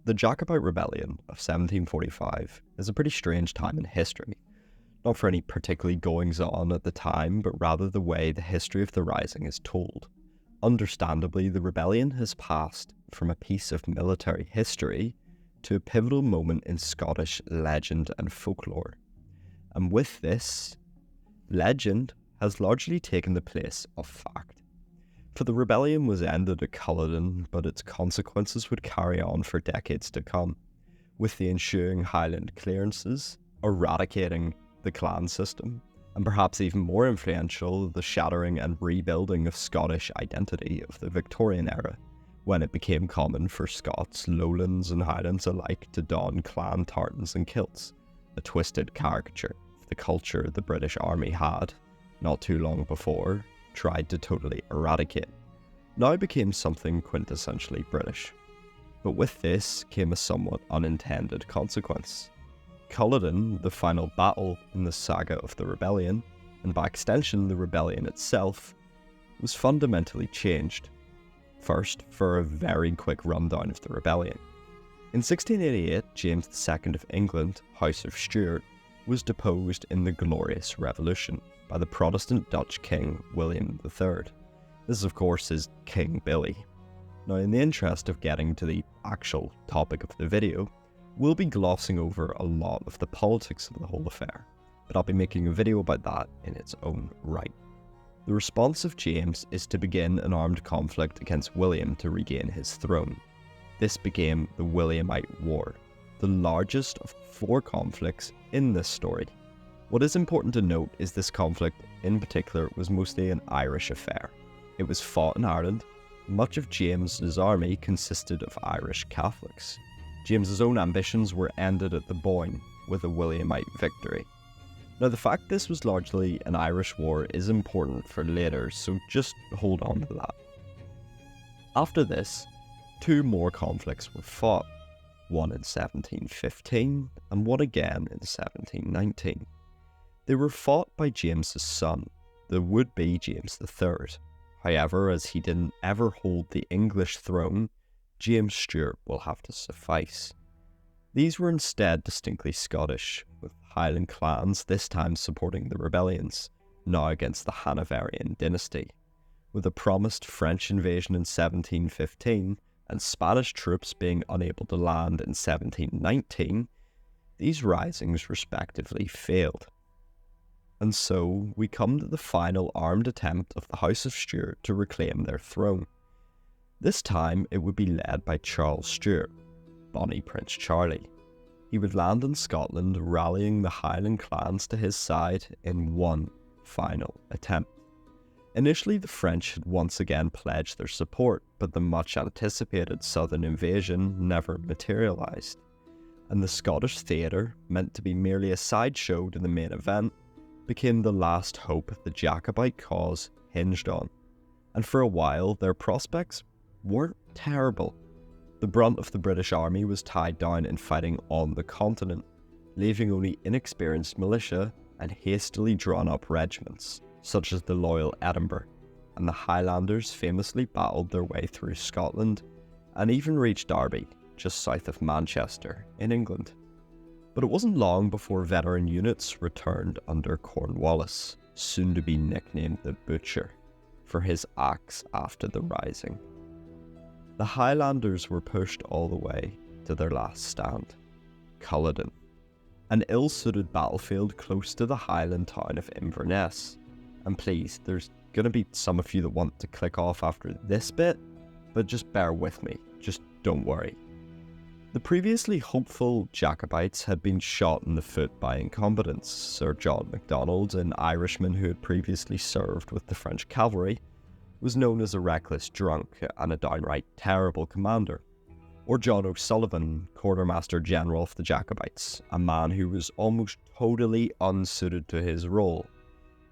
The Jacobite Rebellion of 1745 is a pretty strange time in history, not for any particularly goings-on at the time, but rather the way the history of the Rising is told. Understandably, the rebellion has passed from a piece of military history to a pivotal moment in Scottish legend and folklore. And with this, legend has largely taken the place of fact. For the rebellion was ended at Culloden, but its consequences would carry on for decades to come, with the ensuing Highland clearances, eradicating the clan system, and perhaps even more influential, the shattering and rebuilding of Scottish identity of the Victorian era, when it became common for Scots, Lowlands and Highlands alike to don clan tartans and kilts, a twisted caricature of the culture the British Army had, not too long before, tried to totally eradicate. Now became something quintessentially British. But with this came a somewhat unintended consequence. Culloden, the final battle in the saga of the rebellion, and by extension the rebellion itself, was fundamentally changed. First, for a very quick rundown of the rebellion. In 1688, James II of England, House of Stuart, was deposed in the Glorious Revolution by the Protestant Dutch King William III. This, of course, is King Billy. Now, in the interest of getting to the actual topic of the video, we'll be glossing over a lot of the politics of the whole affair, but I'll be making a video about that in its own right. The response of James is to begin an armed conflict against William to regain his throne. This became the Williamite War, the largest of 4 conflicts in this story. What is important to note is this conflict in particular was mostly an Irish affair. It was fought in Ireland. Much of James's army consisted of Irish Catholics. James's own ambitions were ended at the Boyne with a Williamite victory. Now, the fact this was largely an Irish war is important for later, so just hold on to that. After this, 2 more conflicts were fought, one in 1715 and one again in 1719. They were fought by James's son, the would-be James III. However, as he didn't ever hold the English throne, James Stuart will have to suffice. These were instead distinctly Scottish, with Highland clans this time supporting the rebellions, now against the Hanoverian dynasty. With a promised French invasion in 1715 and Spanish troops being unable to land in 1719, these risings respectively failed. And so we come to the final armed attempt of the House of Stuart to reclaim their throne. This time it would be led by Charles Stuart, Bonnie Prince Charlie. He would land in Scotland, rallying the Highland clans to his side in one final attempt. Initially the French had once again pledged their support, but the much anticipated southern invasion never materialised, and the Scottish theatre, meant to be merely a sideshow to the main event, became the last hope the Jacobite cause hinged on, and for a while their prospects weren't terrible. The brunt of the British army was tied down in fighting on the continent, leaving only inexperienced militia and hastily drawn up regiments, such as the loyal Edinburgh, and the Highlanders famously battled their way through Scotland and even reached Derby, just south of Manchester, in England. But it wasn't long before veteran units returned under Cornwallis, soon to be nicknamed the Butcher, for his acts after the Rising. The Highlanders were pushed all the way to their last stand, Culloden, an ill-suited battlefield close to the Highland town of Inverness. And please, there's going to be some of you that want to click off after this bit, but just bear with me, just don't worry. The previously hopeful Jacobites had been shot in the foot by incompetence. Sir John Macdonald, an Irishman who had previously served with the French Cavalry, was known as a reckless drunk and a downright terrible commander. Or John O'Sullivan, Quartermaster General of the Jacobites, a man who was almost totally unsuited to his role.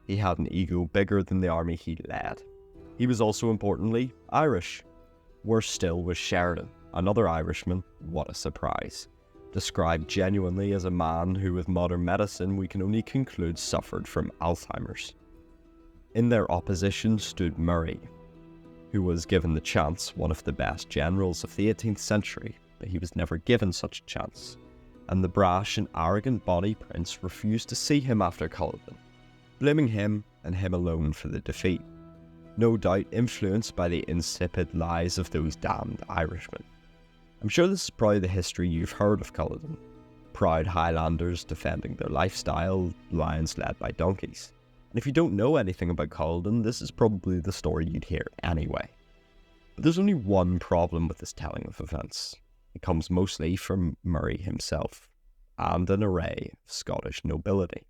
He had an ego bigger than the army he led. He was also, importantly, Irish. Worse still was Sheridan, another Irishman, what a surprise, described genuinely as a man who with modern medicine we can only conclude suffered from Alzheimer's. In their opposition stood Murray, who was, given the chance, one of the best generals of the 18th century, but he was never given such a chance, and the brash and arrogant Bonnie Prince refused to see him after Culloden, blaming him and him alone for the defeat, no doubt influenced by the insipid lies of those damned Irishmen. I'm sure this is probably the history you've heard of Culloden. Proud Highlanders defending their lifestyle, lions led by donkeys. And if you don't know anything about Culloden, this is probably the story you'd hear anyway. But there's only one problem with this telling of events. It comes mostly from Murray himself, and an array of Scottish nobility.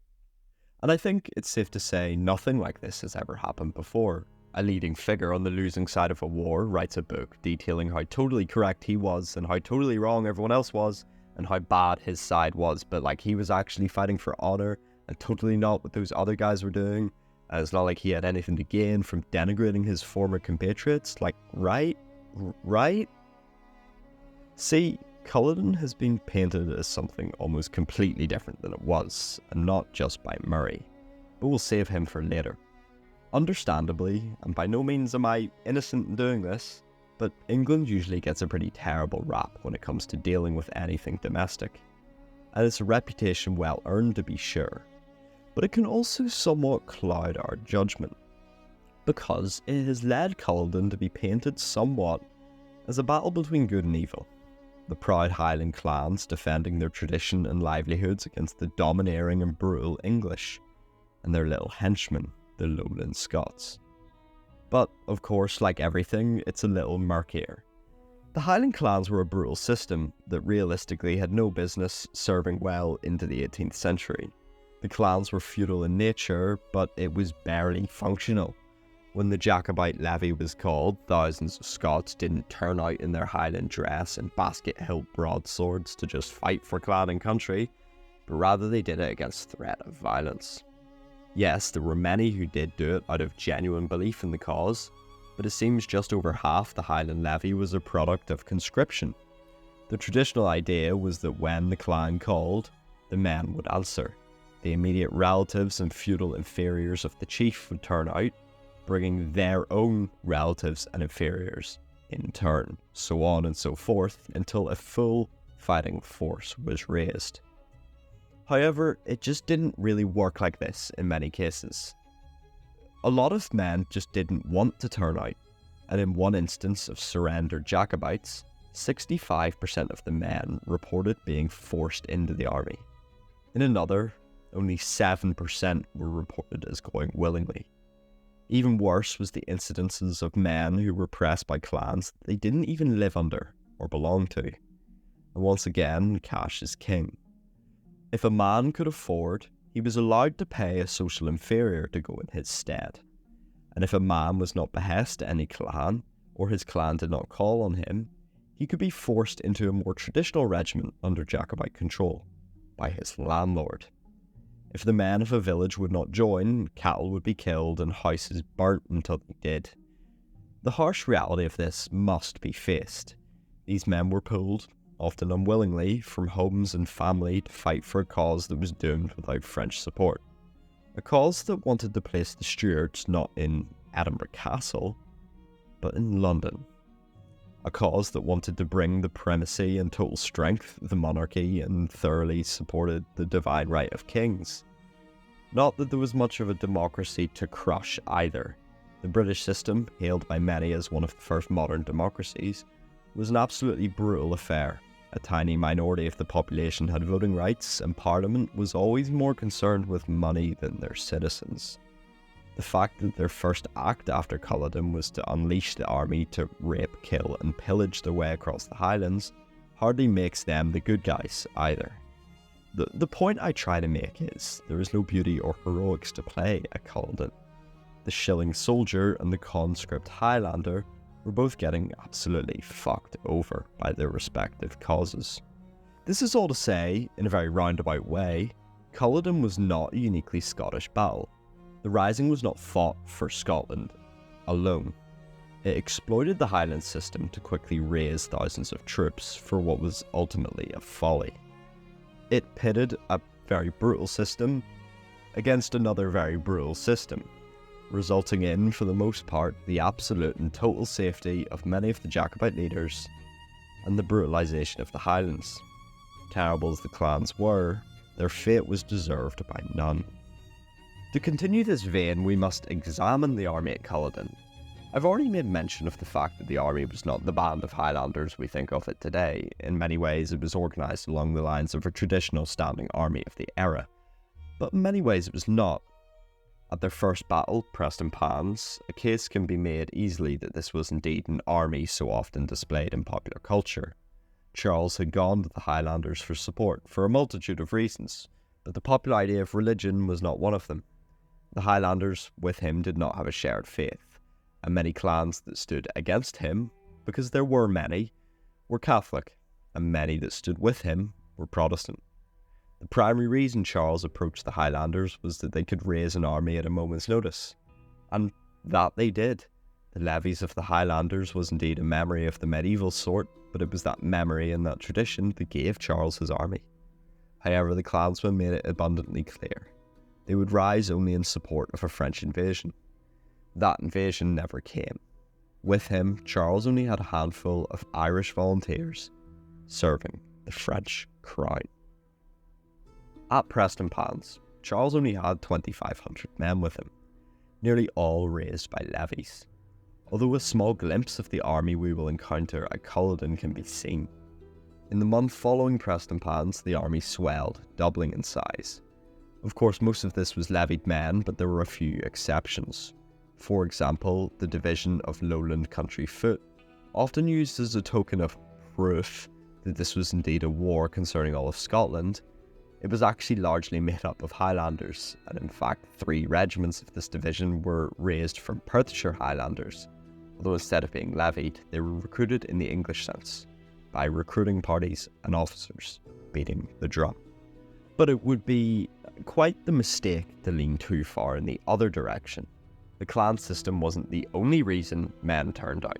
And I think it's safe to say nothing like this has ever happened before. A leading figure on the losing side of a war writes a book detailing how totally correct he was and how totally wrong everyone else was, and how bad his side was, but like he was actually fighting for honour and totally not what those other guys were doing. And it's not like he had anything to gain from denigrating his former compatriots. Like, right? See, Culloden has been painted as something almost completely different than it was, and not just by Murray. But we'll save him for later. Understandably, and by no means am I innocent in doing this, but England usually gets a pretty terrible rap when it comes to dealing with anything domestic. And it's a reputation well earned to be sure, but it can also somewhat cloud our judgment, because it has led Culloden to be painted somewhat as a battle between good and evil. The proud Highland clans defending their tradition and livelihoods against the domineering and brutal English, and their little henchmen, the Lowland Scots. But, of course, like everything, it's a little murkier. The Highland clans were a brutal system that realistically had no business serving well into the 18th century. The clans were feudal in nature, but it was barely functional. When the Jacobite levy was called, thousands of Scots didn't turn out in their Highland dress and basket-hilt broadswords to just fight for clan and country, but rather they did it against threat of violence. Yes, there were many who did do it out of genuine belief in the cause, but it seems just over half the Highland levy was a product of conscription. The traditional idea was that when the clan called, the men would answer. The immediate relatives and feudal inferiors of the chief would turn out, bringing their own relatives and inferiors in turn, so on and so forth, until a full fighting force was raised. However, it just didn't really work like this in many cases. A lot of men just didn't want to turn out, and in one instance of surrendered Jacobites, 65% of the men reported being forced into the army. In another, only 7% were reported as going willingly. Even worse was the incidences of men who were pressed by clans that they didn't even live under or belong to. And once again, cash is king. If a man could afford, he was allowed to pay a social inferior to go in his stead. And if a man was not behest to any clan, or his clan did not call on him, he could be forced into a more traditional regiment under Jacobite control, by his landlord. If the men of a village would not join, cattle would be killed and houses burnt until they did. The harsh reality of this must be faced. These men were pulled, often unwillingly, from homes and family to fight for a cause that was doomed without French support. A cause that wanted to place the Stuarts not in Edinburgh Castle, but in London. A cause that wanted to bring the primacy and total strength of the monarchy and thoroughly supported the divine right of kings. Not that there was much of a democracy to crush either. The British system, hailed by many as one of the first modern democracies, was an absolutely brutal affair. A tiny minority of the population had voting rights, and Parliament was always more concerned with money than their citizens. The fact that their first act after Culloden was to unleash the army to rape, kill and pillage their way across the Highlands hardly makes them the good guys either. The point I try to make is, there is no beauty or heroics to play at Culloden. The shilling soldier and the conscript Highlander were both getting absolutely fucked over by their respective causes. This is all to say, in a very roundabout way, Culloden was not a uniquely Scottish battle. The Rising was not fought for Scotland alone. It exploited the Highland system to quickly raise thousands of troops for what was ultimately a folly. It pitted a very brutal system against another very brutal system, resulting in, for the most part, the absolute and total safety of many of the Jacobite leaders and the brutalisation of the Highlands. Terrible as the clans were, their fate was deserved by none. To continue this vein, we must examine the army at Culloden. I've already made mention of the fact that the army was not the band of Highlanders we think of it today. In many ways it was organised along the lines of a traditional standing army of the era. But in many ways it was not. At their first battle, Prestonpans, a case can be made easily that this was indeed an army so often displayed in popular culture. Charles had gone to the Highlanders for support for a multitude of reasons, but the popular idea of religion was not one of them. The Highlanders with him did not have a shared faith, and many clans that stood against him, because there were many, were Catholic, and many that stood with him were Protestant. The primary reason Charles approached the Highlanders was that they could raise an army at a moment's notice, and that they did. The levies of the Highlanders was indeed a memory of the medieval sort, but it was that memory and that tradition that gave Charles his army. However, the clansmen made it abundantly clear. They would rise only in support of a French invasion. That invasion never came. With him, Charles only had a handful of Irish volunteers serving the French crown. At Prestonpans, Charles only had 2,500 men with him, nearly all raised by levies, although a small glimpse of the army we will encounter at Culloden can be seen. In the month following Prestonpans, the army swelled, doubling in size. Of course, most of this was levied men, but there were a few exceptions. For example, the division of Lowland Country Foot, often used as a token of proof that this was indeed a war concerning all of Scotland. It was actually largely made up of Highlanders, and in fact 3 regiments of this division were raised from Perthshire Highlanders, although instead of being levied, they were recruited in the English sense, by recruiting parties and officers beating the drum. But it would be quite the mistake to lean too far in the other direction. The clan system wasn't the only reason men turned out,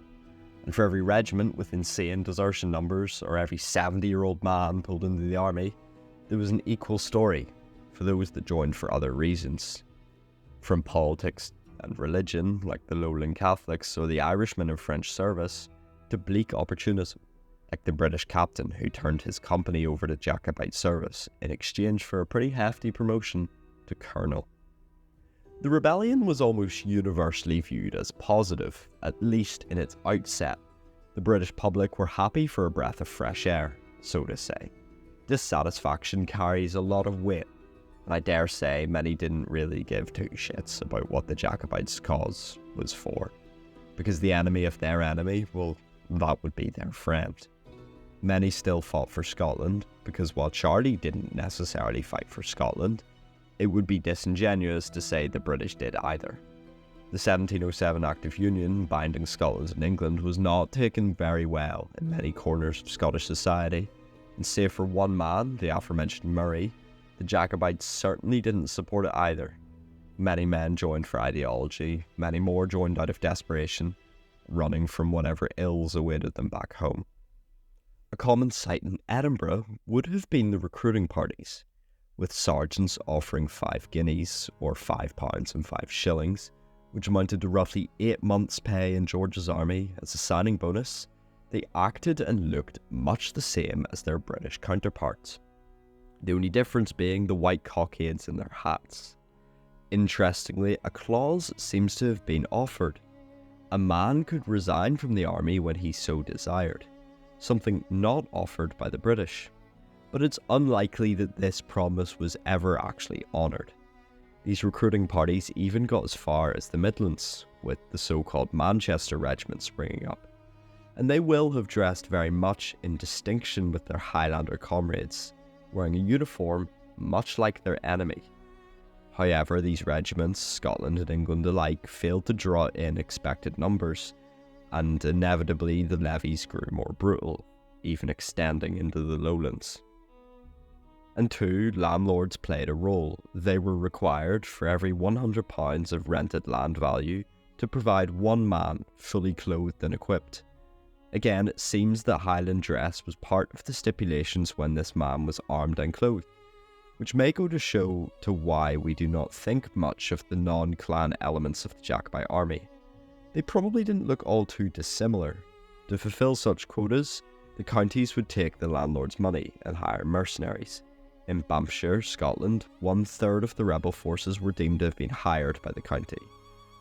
and for every regiment with insane desertion numbers, or every 70-year-old man pulled into the army, there was an equal story for those that joined for other reasons. From politics and religion, like the Lowland Catholics or the Irishmen in French service, to bleak opportunism, like the British captain who turned his company over to Jacobite service in exchange for a pretty hefty promotion to colonel. The rebellion was almost universally viewed as positive, at least in its outset. The British public were happy for a breath of fresh air, so to say. Dissatisfaction carries a lot of weight, and I dare say many didn't really give 2 shits about what the Jacobites' cause was for, because the enemy of their enemy, well, that would be their friend. Many still fought for Scotland, because while Charlie didn't necessarily fight for Scotland, it would be disingenuous to say the British did either. The 1707 Act of Union binding Scotland and England was not taken very well in many corners of Scottish society, and save for one man, the aforementioned Murray, the Jacobites certainly didn't support it either. Many men joined for ideology, many more joined out of desperation, running from whatever ills awaited them back home. A common sight in Edinburgh would have been the recruiting parties, with sergeants offering 5 guineas, or £5 and 5 shillings, which amounted to roughly 8 months' pay in George's army as a signing bonus. They acted and looked much the same as their British counterparts, the only difference being the white cockades in their hats. Interestingly, a clause seems to have been offered. A man could resign from the army when he so desired, something not offered by the British, but it's unlikely that this promise was ever actually honoured. These recruiting parties even got as far as the Midlands, with the so-called Manchester Regiment springing up, and they will have dressed very much in distinction with their Highlander comrades, wearing a uniform much like their enemy. However, these regiments, Scotland and England alike, failed to draw in expected numbers, and inevitably the levies grew more brutal, even extending into the lowlands. And 2, landlords played a role. They were required, for every £100 of rented land value, to provide 1 man fully clothed and equipped. Again, it seems that Highland dress was part of the stipulations when this man was armed and clothed, which may go to show to why we do not think much of the non-clan elements of the Jacobite army. They probably didn't look all too dissimilar. To fulfill such quotas, The counties would take the landlord's money and hire mercenaries. In Banffshire, Scotland, 1/3 of the rebel forces were deemed to have been hired by the county,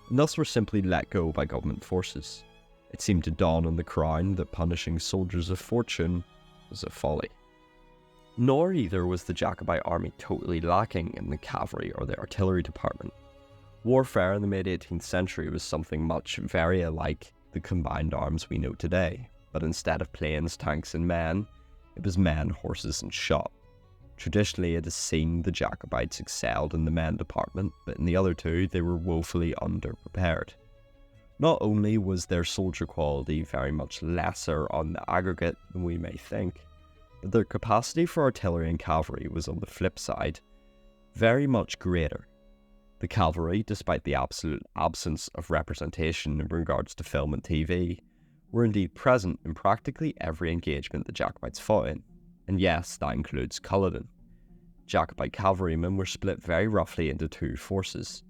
and thus were simply let go by government forces. It seemed to dawn on the crown that punishing soldiers of fortune was a folly. Nor either was the Jacobite army totally lacking in the cavalry or the artillery department. Warfare in the mid-18th century was something much very alike the combined arms we know today, but instead of planes, tanks and men, it was men, horses and shot. Traditionally, it is seen the Jacobites excelled in the men department, but in the other two, they were woefully underprepared. Not only was their soldier quality very much lesser on the aggregate than we may think, but their capacity for artillery and cavalry was on the flip side very much greater. The cavalry, despite the absolute absence of representation in regards to film and TV, were indeed present in practically every engagement the Jacobites fought in, and yes, that includes Culloden. Jacobite cavalrymen were split very roughly into two forces.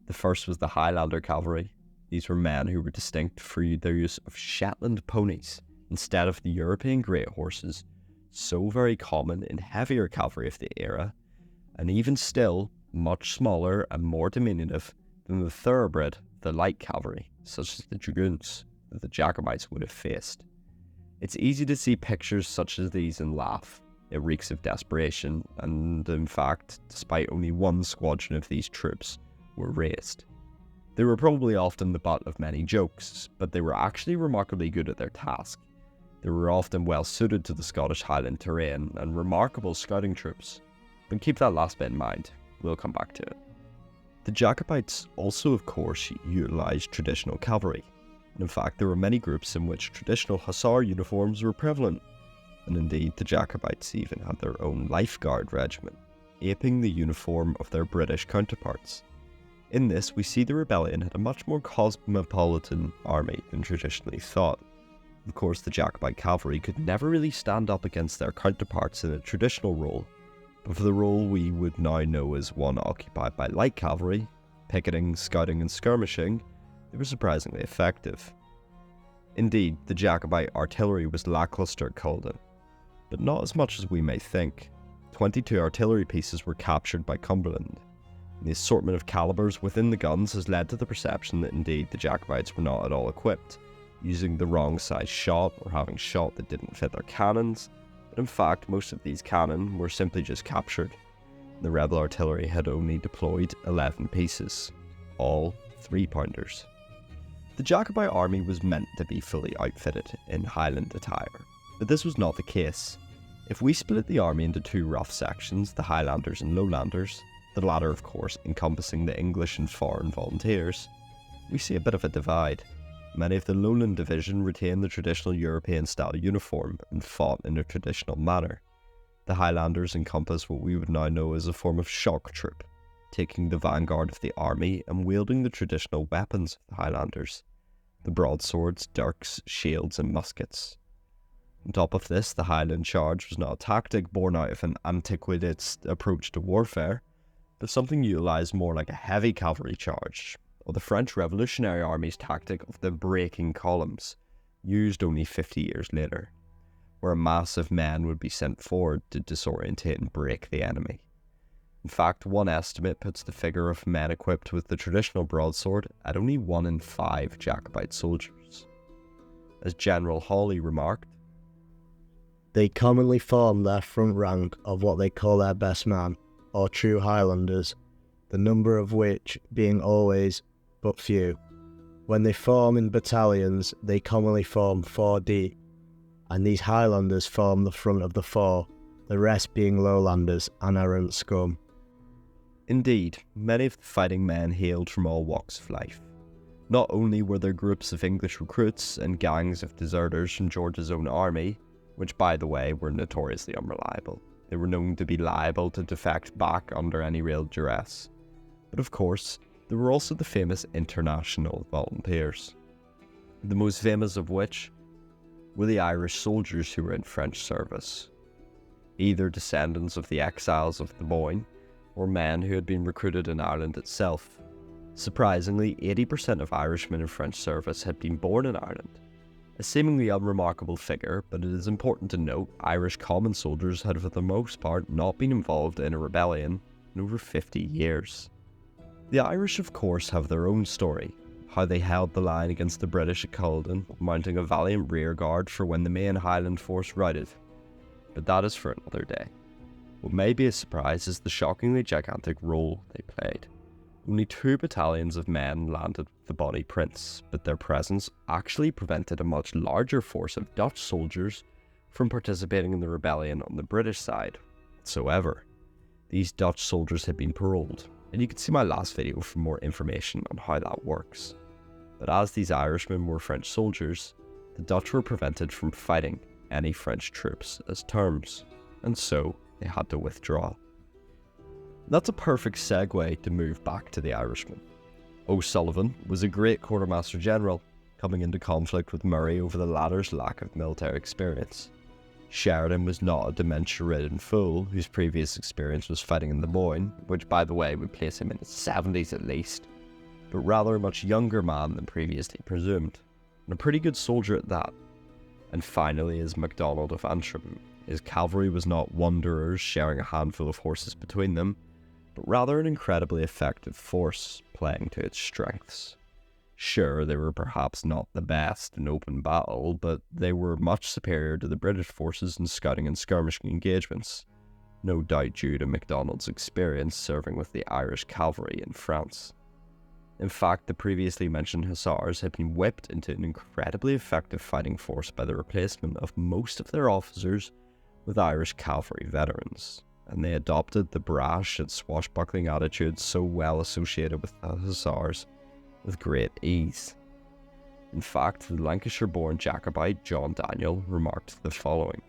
The first was the Highlander cavalry. These were men who were distinct for their use of Shetland ponies instead of the European great horses, so very common in heavier cavalry of the era, and even still much smaller and more diminutive than the thoroughbred, the light cavalry, such as the dragoons, that the Jacobites would have faced. It's easy to see pictures such as these and laugh. It reeks of desperation, and in fact, despite only one squadron of these troops were raised. They were probably often the butt of many jokes, but they were actually remarkably good at their task. They were often well suited to the Scottish Highland terrain and remarkable scouting troops. But keep that last bit in mind, we'll come back to it. The Jacobites also, of course, utilised traditional cavalry. And in fact, there were many groups in which traditional hussar uniforms were prevalent. And indeed, the Jacobites even had their own lifeguard regiment, aping the uniform of their British counterparts. In this, we see the rebellion had a much more cosmopolitan army than traditionally thought. Of course, the Jacobite cavalry could never really stand up against their counterparts in a traditional role, but for the role we would now know as one occupied by light cavalry, picketing, scouting and skirmishing, they were surprisingly effective. Indeed, the Jacobite artillery was lacklustre at Culloden, but not as much as we may think. 22 artillery pieces were captured by Cumberland. The assortment of calibers within the guns has led to the perception that indeed the Jacobites were not at all equipped, using the wrong size shot or having shot that didn't fit their cannons, but in fact most of these cannon were simply just captured. The rebel artillery had only deployed 11 pieces, all 3-pounders. The Jacobite army was meant to be fully outfitted in Highland attire, but this was not the case. If we split the army into two rough sections, the Highlanders and Lowlanders, the latter of course encompassing the English and foreign volunteers, we see a bit of a divide. Many of the Lowland division retained the traditional European style uniform and fought in a traditional manner. The Highlanders encompass what we would now know as a form of shock troop, taking the vanguard of the army and wielding the traditional weapons of the Highlanders, the broadswords, dirks, shields and muskets. On top of this, the Highland charge was not a tactic born out of an antiquated approach to warfare, but something utilised more like a heavy cavalry charge, or the French Revolutionary Army's tactic of the breaking columns, used only 50 years later, where a mass of men would be sent forward to disorientate and break the enemy. In fact, one estimate puts the figure of men equipped with the traditional broadsword at only 1 in 5 Jacobite soldiers. As General Hawley remarked, "They commonly form their front rank of what they call their best man, or true Highlanders, the number of which being always but few. When they form in battalions, they commonly form 4 deep, and these Highlanders form the front of the 4, the rest being Lowlanders and errant scum." Indeed, many of the fighting men hailed from all walks of life. Not only were there groups of English recruits and gangs of deserters from George's own army, which by the way were notoriously unreliable. They were known to be liable to defect back under any real duress. But of course, there were also the famous international volunteers, the most famous of which were the Irish soldiers who were in French service, either descendants of the exiles of the Boyne, or men who had been recruited in Ireland itself. Surprisingly, 80% of Irishmen in French service had been born in Ireland. A seemingly unremarkable figure, but it is important to note Irish common soldiers had for the most part not been involved in a rebellion in over 50 years. The Irish of course have their own story, how they held the line against the British at Culloden, mounting a valiant rearguard for when the main Highland force routed. But that is for another day. What may be a surprise is the shockingly gigantic role they played. Only 2 battalions of men landed with the Bonnie Prince, but their presence actually prevented a much larger force of Dutch soldiers from participating in the rebellion on the British side whatsoever. These Dutch soldiers had been paroled, and you can see my last video for more information on how that works. But as these Irishmen were French soldiers, the Dutch were prevented from fighting any French troops as terms, and so they had to withdraw. That's a perfect segue to move back to the Irishmen. O'Sullivan was a great quartermaster general, coming into conflict with Murray over the latter's lack of military experience. Sheridan was not a dementia-ridden fool whose previous experience was fighting in the Boyne, which by the way would place him in his 70s at least, but rather a much younger man than previously presumed, and a pretty good soldier at that. And finally is MacDonald of Antrim. His cavalry was not wanderers sharing a handful of horses between them, but rather an incredibly effective force playing to its strengths. Sure, they were perhaps not the best in open battle, but they were much superior to the British forces in scouting and skirmishing engagements, no doubt due to MacDonald's experience serving with the Irish cavalry in France. In fact, the previously mentioned hussars had been whipped into an incredibly effective fighting force by the replacement of most of their officers with Irish cavalry veterans, and they adopted the brash and swashbuckling attitudes so well associated with the hussars with great ease. In fact, the Lancashire-born Jacobite John Daniel remarked the following: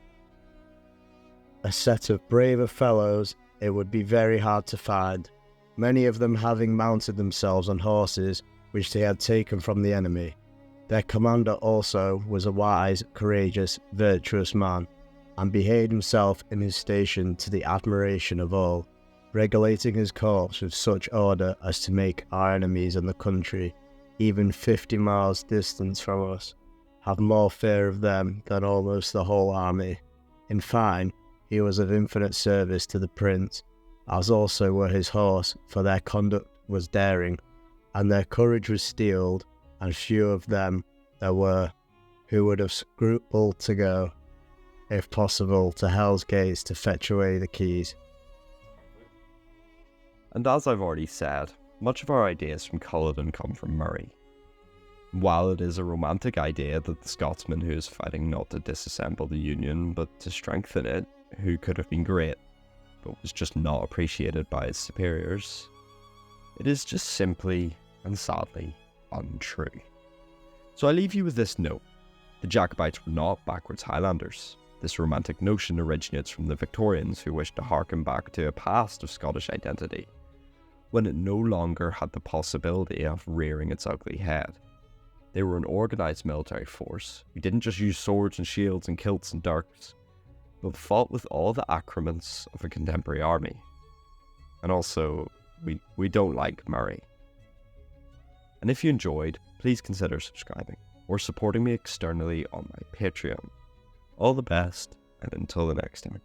"A set of braver fellows it would be very hard to find, many of them having mounted themselves on horses which they had taken from the enemy. Their commander also was a wise, courageous, virtuous man, and behaved himself in his station to the admiration of all, regulating his course with such order as to make our enemies in the country, even 50 miles distant from us, have more fear of them than almost the whole army. In fine, he was of infinite service to the prince, as also were his horse, for their conduct was daring, and their courage was steeled, and few of them there were who would have scrupled to go, if possible, to hell's gates to fetch away the keys." And as I've already said, much of our ideas from Culloden come from Murray. While it is a romantic idea that the Scotsman who is fighting not to disassemble the Union but to strengthen it, who could have been great, but was just not appreciated by his superiors, it is just simply and sadly untrue. So I leave you with this note: the Jacobites were not backwards Highlanders. This romantic notion originates from the Victorians who wished to harken back to a past of Scottish identity, when it no longer had the possibility of rearing its ugly head. They were an organised military force who didn't just use swords and shields and kilts and dirks, but fought with all the accoutrements of a contemporary army. And also, we don't like Murray. And if you enjoyed, please consider subscribing or supporting me externally on my Patreon. All the best, and until the next time.